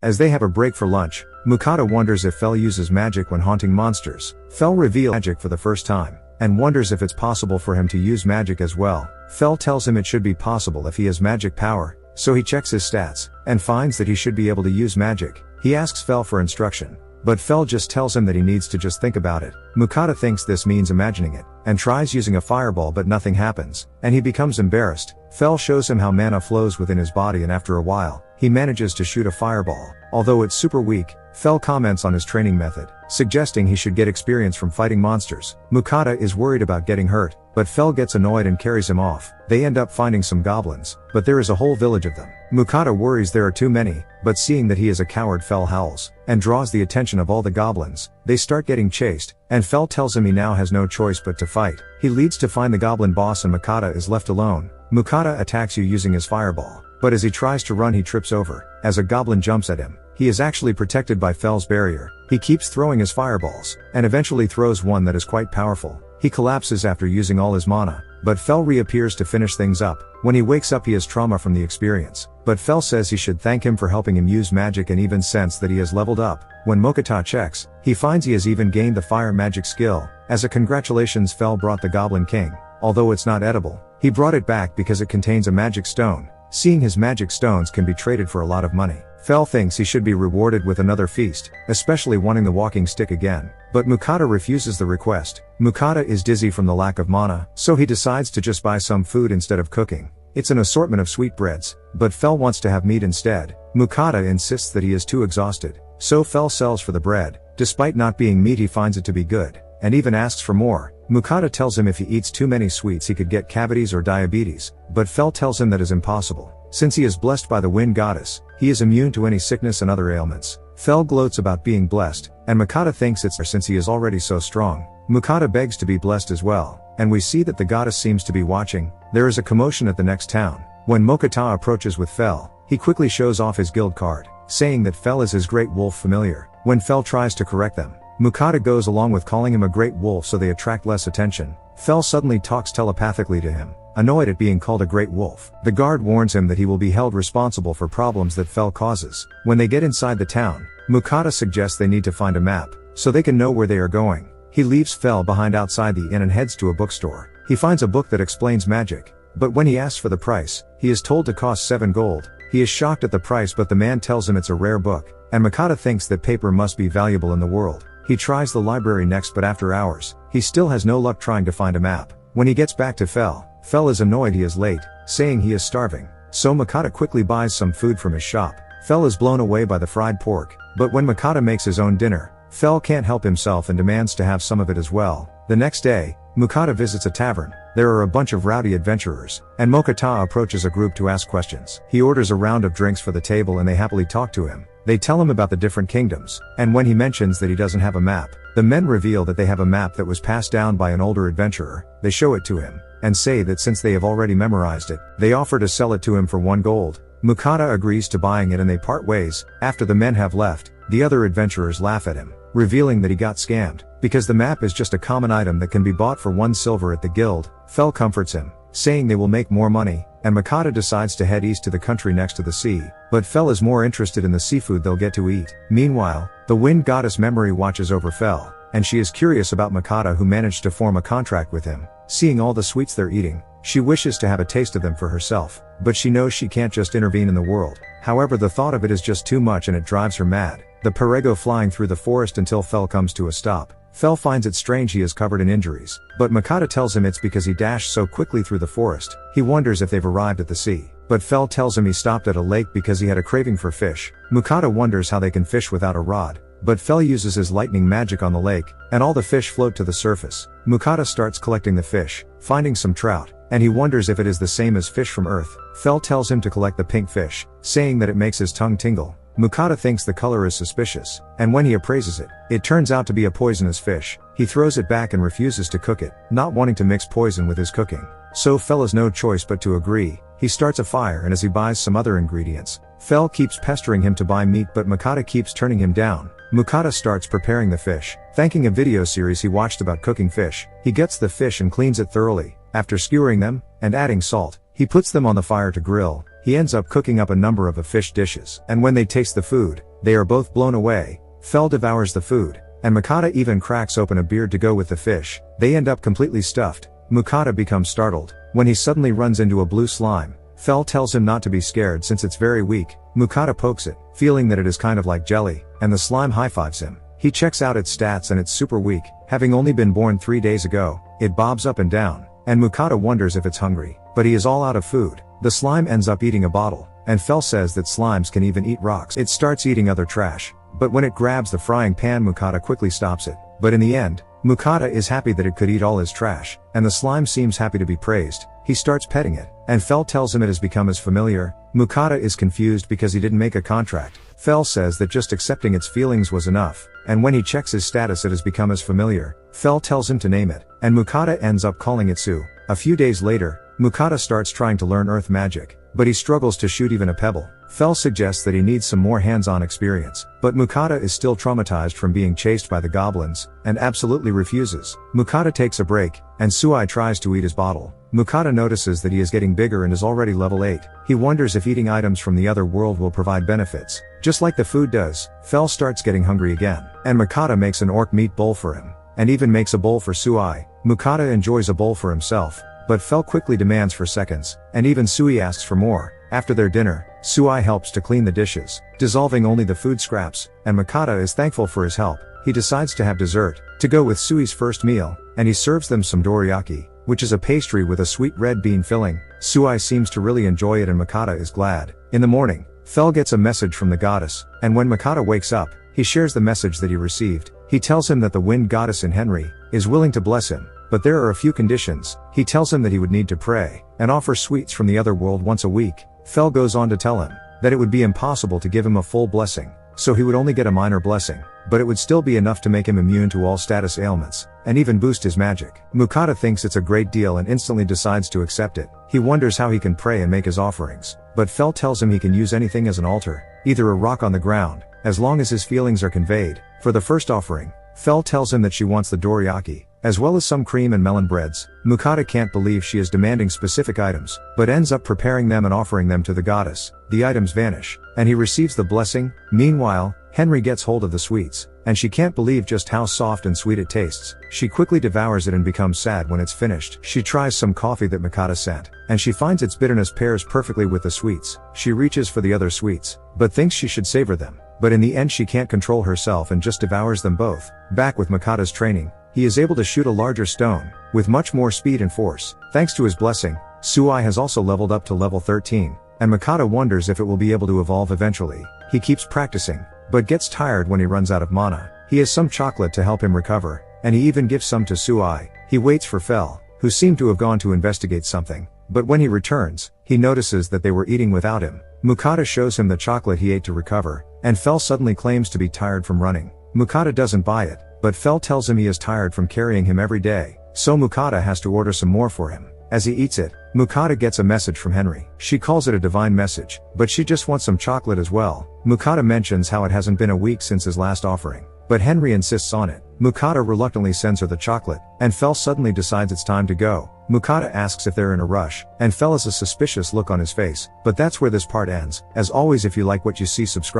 As they have a break for lunch, Mukata wonders if Fel uses magic when haunting monsters. Fel reveals magic for the first time, and wonders if it's possible for him to use magic as well. Fel tells him it should be possible if he has magic power, so he checks his stats, and finds that he should be able to use magic. He asks Fel for instruction, but Fel just tells him that he needs to just think about it. Mukata thinks this means imagining it, and tries using a fireball but nothing happens, and he becomes embarrassed. Fel shows him how mana flows within his body, and after a while, he manages to shoot a fireball. Although it's super weak, Fel comments on his training method, suggesting he should get experience from fighting monsters. Mukata is worried about getting hurt, but Fel gets annoyed and carries him off. They end up finding some goblins, but there is a whole village of them. Mukata worries there are too many, but seeing that he is a coward, Fel howls, and draws the attention of all the goblins. They start getting chased, and Fel tells him he now has no choice but to fight. He leads to find the goblin boss, and Mukata is left alone. Mukata attacks you using his fireball, but as he tries to run he trips over, as a goblin jumps at him. He is actually protected by Fel's barrier. He keeps throwing his fireballs, and eventually throws one that is quite powerful. He collapses after using all his mana, but Fel reappears to finish things up. When he wakes up he has trauma from the experience, but Fel says he should thank him for helping him use magic and even sense that he has leveled up. When Mokata checks, he finds he has even gained the fire magic skill. As a congratulations, Fel brought the Goblin King. Although it's not edible, he brought it back because it contains a magic stone. Seeing his magic stones can be traded for a lot of money, Fel thinks he should be rewarded with another feast, especially wanting the walking stick again. But Mukata refuses the request. Mukata is dizzy from the lack of mana, so he decides to just buy some food instead of cooking. It's an assortment of sweetbreads, but Fel wants to have meat instead. Mukata insists that he is too exhausted, so Fel sells for the bread. Despite not being meat, he finds it to be good, and even asks for more. Mukata tells him if he eats too many sweets he could get cavities or diabetes, but Fel tells him that is impossible. Since he is blessed by the wind goddess, he is immune to any sickness and other ailments. Fel gloats about being blessed, and Mukata thinks it's since he is already so strong. Mukata begs to be blessed as well, and we see that the goddess seems to be watching. There is a commotion at the next town. When Mokata approaches with Fel, he quickly shows off his guild card, saying that Fel is his great wolf familiar. When Fel tries to correct them, Mukata goes along with calling him a great wolf so they attract less attention. Fel suddenly talks telepathically to him, annoyed at being called a great wolf. The guard warns him that he will be held responsible for problems that Fel causes. When they get inside the town, Mukata suggests they need to find a map, so they can know where they are going. He leaves Fel behind outside the inn and heads to a bookstore. He finds a book that explains magic, but when he asks for the price, he is told to cost 7 gold. He is shocked at the price, but the man tells him it's a rare book, and Mukata thinks that paper must be valuable in the world. He tries the library next, but after hours, he still has no luck trying to find a map. When he gets back to Fel is annoyed he is late, saying he is starving, so Mukata quickly buys some food from his shop. Fel is blown away by the fried pork, but when Mukata makes his own dinner, Fel can't help himself and demands to have some of it as well. The next day, Mukata visits a tavern. There are a bunch of rowdy adventurers, and Mokata approaches a group to ask questions. He orders a round of drinks for the table and they happily talk to him. They tell him about the different kingdoms, and when he mentions that he doesn't have a map, the men reveal that they have a map that was passed down by an older adventurer. They show it to him, and say that since they have already memorized it, they offer to sell it to him for 1 gold. Mukata agrees to buying it and they part ways. After the men have left, the other adventurers laugh at him, revealing that he got scammed, because the map is just a common item that can be bought for 1 silver at the guild. Fel comforts him, saying they will make more money, and Mukata decides to head east to the country next to the sea, but Fel is more interested in the seafood they'll get to eat. Meanwhile, the wind goddess Memory watches over Fel, and she is curious about Mukata, who managed to form a contract with him. Seeing all the sweets they're eating, she wishes to have a taste of them for herself, but she knows she can't just intervene in the world. However, the thought of it is just too much and it drives her mad. The pair go flying through the forest until Fel comes to a stop. Fel finds it strange he is covered in injuries, but Mukata tells him it's because he dashed so quickly through the forest. He wonders if they've arrived at the sea, but Fel tells him he stopped at a lake because he had a craving for fish. Mukata wonders how they can fish without a rod, but Fel uses his lightning magic on the lake, and all the fish float to the surface. Mukata starts collecting the fish, finding some trout, and he wonders if it is the same as fish from Earth. Fel tells him to collect the pink fish, saying that it makes his tongue tingle. Mukata thinks the color is suspicious, and when he appraises it, it turns out to be a poisonous fish. He throws it back and refuses to cook it, not wanting to mix poison with his cooking. So Fel has no choice but to agree. He starts a fire, and as he buys some other ingredients, Fel keeps pestering him to buy meat, but Mukata keeps turning him down. Mukata starts preparing the fish, thanking a video series he watched about cooking fish. He gets the fish and cleans it thoroughly. After skewering them, and adding salt, he puts them on the fire to grill. He ends up cooking up a number of the fish dishes, and when they taste the food, They are both blown away. Fel devours the food, and Mukata even cracks open a beard to go with the fish. They end up completely stuffed. Mukata becomes startled when he suddenly runs into a blue slime. Fel tells him not to be scared since it's very weak. Mukata pokes it, feeling that it is kind of like jelly, and the slime high-fives him. He checks out its stats and it's super weak. Having only been born 3 days ago, it bobs up and down, and Mukata wonders if it's hungry, but he is all out of food. The slime ends up eating a bottle, and Fel says that slimes can even eat rocks. It starts eating other trash, but when it grabs the frying pan, Mukata quickly stops it. But in the end, Mukata is happy that it could eat all his trash, and the slime seems happy to be praised. He starts petting it, and Fel tells him it has become his familiar. Mukata is confused because he didn't make a contract. Fel says that just accepting its feelings was enough, and when he checks his status it has become his familiar. Fel tells him to name it, and Mukata ends up calling it Su. A few days later, Mukata starts trying to learn earth magic, but he struggles to shoot even a pebble. Fel suggests that he needs some more hands-on experience, but Mukata is still traumatized from being chased by the goblins, and absolutely refuses. Mukata takes a break, and Suai tries to eat his bottle. Mukata notices that he is getting bigger and is already level 8. He wonders if eating items from the other world will provide benefits. Just like the food does, Fel starts getting hungry again, and Mukata makes an orc meat bowl for him, and even makes a bowl for Suai. Mukata enjoys a bowl for himself, but Fel quickly demands for seconds, and even Sui asks for more. After their dinner, Suai helps to clean the dishes, dissolving only the food scraps, and Mukata is thankful for his help. He decides to have dessert, to go with Sui's first meal, and he serves them some dorayaki, which is a pastry with a sweet red bean filling. Suai seems to really enjoy it and Mukata is glad. In the morning, Fel gets a message from the goddess, and when Mukata wakes up, he shares the message that he received. He tells him that the wind goddess in Henry is willing to bless him, but there are a few conditions. He tells him that he would need to pray, and offer sweets from the other world once a week. Fel goes on to tell him that it would be impossible to give him a full blessing, so he would only get a minor blessing, but it would still be enough to make him immune to all status ailments, and even boost his magic. Mukata thinks it's a great deal and instantly decides to accept it. He wonders how he can pray and make his offerings, but Fel tells him he can use anything as an altar, either a rock on the ground, as long as his feelings are conveyed. For the first offering, Fel tells him that she wants the dorayaki, as well as some cream and melon breads. Mukata can't believe she is demanding specific items, but ends up preparing them and offering them to the goddess. The items vanish, and he receives the blessing. Meanwhile, Henry gets hold of the sweets, and she can't believe just how soft and sweet it tastes. She quickly devours it and becomes sad when it's finished. She tries some coffee that Mukata sent, and she finds its bitterness pairs perfectly with the sweets. She reaches for the other sweets, but thinks she should savor them. But in the end she can't control herself and just devours them both. Back with Mukata's training, he is able to shoot a larger stone, with much more speed and force. Thanks to his blessing, Suai has also leveled up to level 13, and Mukata wonders if it will be able to evolve eventually. He keeps practicing, but gets tired when he runs out of mana. He has some chocolate to help him recover, and he even gives some to Suai. He waits for Fel, who seemed to have gone to investigate something, but when he returns, he notices that they were eating without him. Mukata shows him the chocolate he ate to recover, and Fel suddenly claims to be tired from running. Mukata doesn't buy it, but Fel tells him he is tired from carrying him every day, so Mukata has to order some more for him. As he eats it, Mukata gets a message from Henry. She calls it a divine message, but she just wants some chocolate as well. Mukata mentions how it hasn't been a week since his last offering, but Henry insists on it. Mukata reluctantly sends her the chocolate, and Fel suddenly decides it's time to go. Mukata asks if they're in a rush, and Fel has a suspicious look on his face, but that's where this part ends. As always, if you like what you see, subscribe.